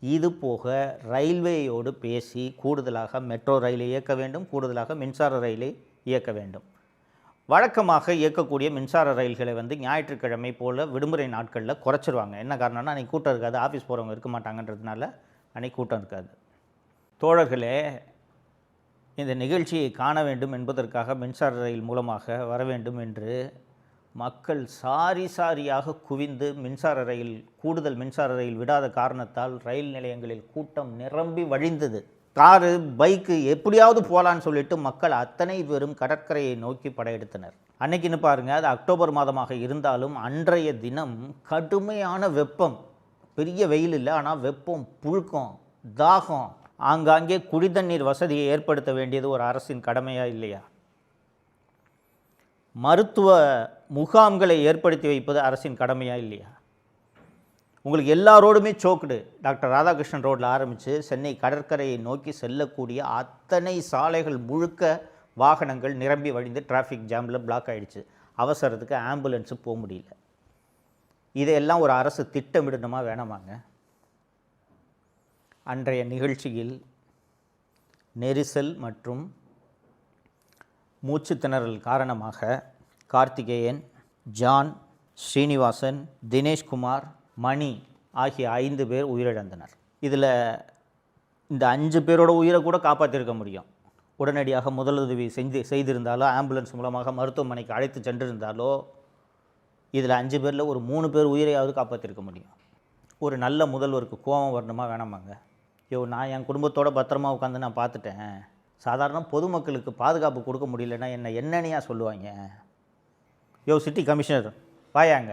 இது போக ரயில்வேயோடு பேசி கூடுதலாக மெட்ரோ ரயிலை இயக்க வேண்டும், கூடுதலாக மின்சார ரயிலை இயக்க வேண்டும். வழக்கமாக இயக்கக்கூடிய மின்சார ரயில்களை ஞாயிற்றுக்கிழமை போல் விடுமுறை நாட்களில் குறைச்சிருவாங்க. என்ன காரணம்னா அன்றைக்கி கூட்டம் இருக்காது, ஆஃபீஸ் போகிறவங்க இருக்க மாட்டாங்கன்றதுனால அன்றைக்கி கூட்டம் இருக்காது. தோழர்களே, இந்த நிகழ்ச்சியை காண வேண்டும் என்பதற்காக மின்சார ரயில் மூலமாக வர வேண்டும் என்று மக்கள் சாரியாக குவிந்து கூடுதல் மின்சார ரயில் விடாத காரணத்தால் ரயில் நிலையங்களில் கூட்டம் நிரம்பி வழிந்தது. காரு, பைக்கு எப்படியாவது போகலான்னு சொல்லிட்டு மக்கள் அத்தனை பேரும் கடற்கரையை நோக்கி படையெடுத்தனர். அன்னைக்குன்னு பாருங்கள், அது அக்டோபர் மாதமாக இருந்தாலும் அன்றைய தினம் கடுமையான வெப்பம். பெரிய வெயில் இல்லை, ஆனால் வெப்பம், புழுக்கம், தாகம். ஆங்காங்கே குடிதண்ணீர் வசதியை ஏற்படுத்த வேண்டியது ஒரு அரசின் கடமையா இல்லையா? மருத்துவ முகாம்களை ஏற்படுத்தி வைப்பது அரசின் கடமையா இல்லையா? உங்களுக்கு எல்லா ரோடுமே சோக்குடு. டாக்டர் ராதாகிருஷ்ணன் ரோட்டில் ஆரம்பித்து சென்னை கடற்கரையை நோக்கி செல்லக்கூடிய அத்தனை சாலைகள் முழுக்க வாகனங்கள் நிரம்பி வழிந்து டிராஃபிக் ஜாமில் பிளாக் ஆகிடுச்சு. அவசரத்துக்கு ஆம்புலன்ஸு போக முடியல. இதையெல்லாம் ஒரு அரசு திட்டமிடணுமா வேணாமாங்க? அன்றைய நிகழ்ச்சியில் நெரிசல் மற்றும் மூச்சு திணறல் காரணமாக கார்த்திகேயன், ஜான், ஸ்ரீனிவாசன், தினேஷ்குமார், மணி ஆகிய 5 பேர் உயிரிழந்தனர். இதில் இந்த 5 பேரோட உயிரை கூட காப்பாற்றிருக்க முடியும். உடனடியாக முதலுதவி செய்திருந்தாலோ, ஆம்புலன்ஸ் மூலமாக மருத்துவமனைக்கு அழைத்து சென்றிருந்தாலோ, இதில் 5 பேரில் ஒரு 3 பேர் உயிரையாவது காப்பாற்றிருக்க முடியும். ஒரு நல்ல முதல்வருக்கு கோபம் வரணுமா வேணாமாங்க? நான் என் குடும்பத்தோடு பத்திரமா உட்காந்து நான் பார்த்துட்டேன். சாதாரண பொதுமக்களுக்கு பாதுகாப்பு கொடுக்க முடியலன்னா என்னன்னையா சொல்லுவாங்க? சிட்டி கமிஷனர் வாயாங்க,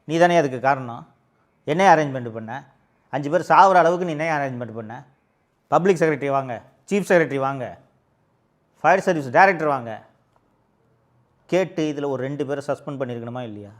நீ தானே அதுக்கு காரணம். என்ன அரேஞ்ச்மெண்ட் பண்ண? 5 பேர் சாகிற அளவுக்கு நீ என்ன அரேஞ்ச்மெண்ட் பண்ண? பப்ளிக் செக்ரட்டரி வாங்க, சீஃப் செக்ரட்டரி வாங்க, ஃபயர் சர்வீஸ் டைரக்டர் வாங்க, கேட்டு இதில் ஒரு 2 பேரை சஸ்பெண்ட் பண்ணியிருக்கணுமா இல்லையா?